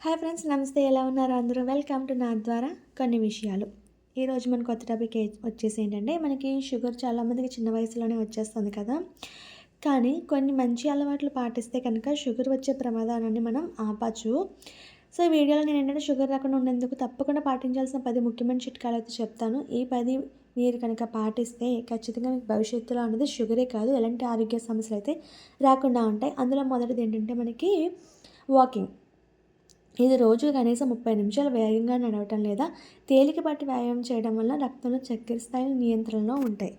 Hi friends, నమస్తే. ఎలా ఉన్నారు అందరూ? వెల్కమ్ టు నా ద్వారా కొన్ని విషయాలు. ఈరోజు మన కొత్త టాపిక్ వచ్చేసి ఏంటంటే, మనకి షుగర్ చాలామందికి చిన్న వయసులోనే వచ్చేస్తుంది కదా. కానీ కొన్ని మంచి అలవాట్లు పాటిస్తే కనుక షుగర్ వచ్చే ప్రమాదాన్ని మనం ఆపచ్చు. సో ఈ వీడియోలో నేను ఏంటంటే, షుగర్ రాకుండా ఉండేందుకు తప్పకుండా పాటించాల్సిన 10 ముఖ్యమైన చిట్కాలు అయితే చెప్తాను. ఈ 10 మీరు కనుక పాటిస్తే ఖచ్చితంగా మీకు భవిష్యత్తులో అనేది షుగరే కాదు, ఎలాంటి ఆరోగ్య సమస్యలు అయితే రాకుండా ఉంటాయి. అందులో మొదటిది ఏంటంటే మనకి వాకింగ్. ఇది రోజు కనీసం 30 నిమిషాలు వేగంగా నడవటం లేదా తేలికపాటి వ్యాయామం చేయడం వల్ల రక్తంలో చక్కెర స్థాయిలు నియంత్రణలో ఉంటాయి.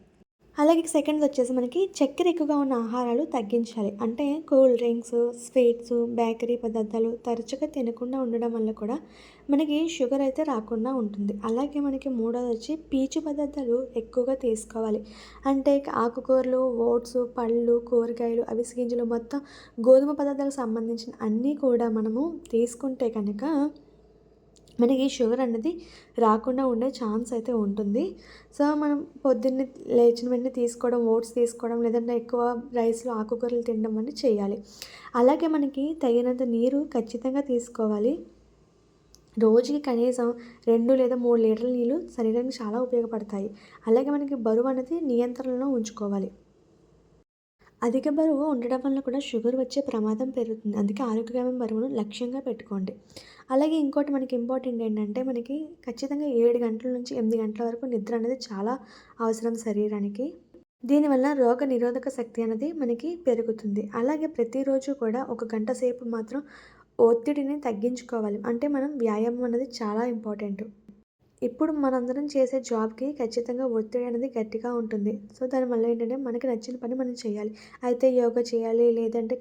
అలాగే సెకండ్ వచ్చేసి మనకి చక్కెర ఎక్కువగా ఉన్న ఆహారాలు తగ్గించాలి. అంటే కూల్ డ్రింక్స్, స్వీట్స్, బేకరీ పదార్థాలు తరచుగా తినకుండా ఉండడం వల్ల కూడా మనకి షుగర్ అయితే రాకుండా ఉంటుంది. అలాగే మనకి మూడోది వచ్చి పీచు పదార్థాలు ఎక్కువగా తీసుకోవాలి. అంటే ఆకుకూరలు, ఓట్స్, పళ్ళు, కూరగాయలు, అవిసె గింజలు, మొత్తం గోధుమ పదార్థాలకు సంబంధించిన అన్నీ కూడా మనము తీసుకుంటే కనుక మనకి షుగర్ అనేది రాకుండా ఉండే ఛాన్స్ అయితే ఉంటుంది. సో మనం పొద్దున్నే లేచిన వెంటనే తీసుకోవడం, ఓట్స్ తీసుకోవడం, లేదంటే ఎక్కువ రైస్లో ఆకుకూరలు తినడం అనేది చేయాలి. అలాగే మనకి తగినంత నీరు ఖచ్చితంగా తీసుకోవాలి. రోజుకి కనీసం 2 లేదా 3 లీటర్ల నీళ్ళు శరీరానికి చాలా ఉపయోగపడతాయి. అలాగే మనకి బరువు అనేది నియంత్రణలో ఉంచుకోవాలి. అధిక బరువు ఉండడం వల్ల కూడా షుగర్ వచ్చే ప్రమాదం పెరుగుతుంది. అందుకే ఆరోగ్యకరమైన బరువును లక్ష్యంగా పెట్టుకోండి. అలాగే ఇంకోటి మనకి ఇంపార్టెంట్ ఏంటంటే, మనకి ఖచ్చితంగా 7 గంటల నుంచి 8 గంటల వరకు నిద్ర అనేది చాలా అవసరం శరీరానికి. దీనివల్ల రోగ నిరోధక శక్తి అనేది మనకి పెరుగుతుంది. అలాగే ప్రతిరోజు కూడా 1 గంట సేపు మాత్రం ఒత్తిడిని తగ్గించుకోవాలి. అంటే మనం వ్యాయామం అనేది చాలా ఇంపార్టెంట్. ఇప్పుడు మనందరం చేసే జాబ్‌కి ఖచ్చితంగా ఒత్తిడి అనేది గట్టిగా ఉంటుంది. సో దానివల్ల ఏంటంటే, మనకి నచ్చిన పని మనం చేయాలి. అయితే యోగా చేయాలి, లేదంటే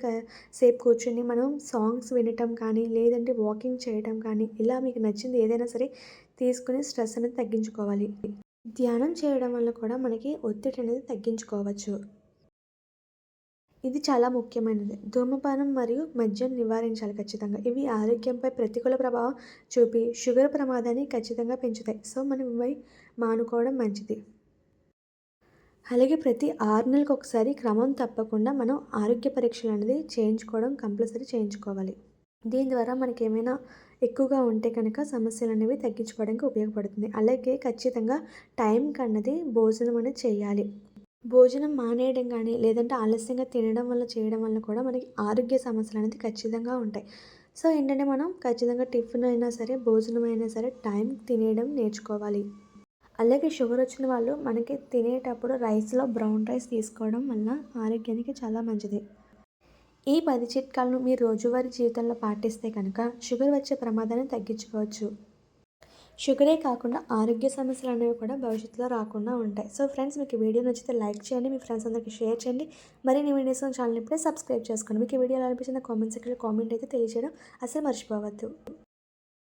సేపు కూర్చొని మనం సాంగ్స్ వినటం కానీ, లేదంటే వాకింగ్ చేయటం కానీ, ఇలా మీకు నచ్చింది ఏదైనా సరే తీసుకొని స్ట్రెస్ అనేది తగ్గించుకోవాలి. ధ్యానం చేయడం వల్ల కూడా మనకి ఒత్తిడి అనేది తగ్గించుకోవచ్చు. ఇది చాలా ముఖ్యమైనది. ధూమపానం మరియు మద్యం నివారించాలి ఖచ్చితంగా. ఇవి ఆరోగ్యంపై ప్రతికూల ప్రభావం చూపి షుగర్ ప్రమాదాన్ని ఖచ్చితంగా పెంచుతాయి. సో మనం ఇవి మానుకోవడం మంచిది. అలాగే ప్రతి 6 నెలలకు ఒకసారి క్రమం తప్పకుండా మనం ఆరోగ్య పరీక్షలు అనేది చేయించుకోవడం కంపల్సరీ చేయించుకోవాలి. దీని ద్వారా మనకేమైనా ఎక్కువగా ఉంటే కనుక సమస్యలు అనేవి తగ్గించుకోవడానికి ఉపయోగపడుతుంది. అలాగే ఖచ్చితంగా టైంకి అన్నది భోజనం అనేది చేయాలి. భోజనం మానేయడం కానీ, లేదంటే ఆలస్యంగా తినడం వల్ల చేయడం వల్ల కూడా మనకి ఆరోగ్య సమస్యలు అనేది ఖచ్చితంగా ఉంటాయి. సో ఏంటంటే, మనం ఖచ్చితంగా టిఫిన్ అయినా సరే, భోజనం అయినా సరే టైంకి తినేయడం నేర్చుకోవాలి. అలాగే షుగర్ వచ్చిన వాళ్ళు మనకి తినేటప్పుడు రైస్‌లో బ్రౌన్ రైస్ తీసుకోవడం వల్ల ఆరోగ్యానికి చాలా మంచిది. ఈ 10 చిట్కాలను మీరు రోజువారీ జీవితంలో పాటిస్తే కనుక షుగర్ వచ్చే ప్రమాదాన్ని తగ్గించుకోవచ్చు. షుగరే కాకుండా ఆరోగ్య సమస్యలు అనేవి కూడా భవిష్యత్తులో రాకుండా ఉంటాయి. సో ఫ్రెండ్స్, మీకు ఈ వీడియో నచ్చితే లైక్ చేయండి, మీ ఫ్రెండ్స్ అందరికీ షేర్ చేయండి. మరిన్ని వీడియోస్ ఛానల్ ఇప్పుడే సబ్స్క్రైబ్ చేసుకోండి. మీకు ఈ వీడియో ఎలా అనిపించిందో కామెంట్ సెక్షన్లో కామెంట్ అయితే తెలియజేయడం అసలు మర్చిపోవద్దు.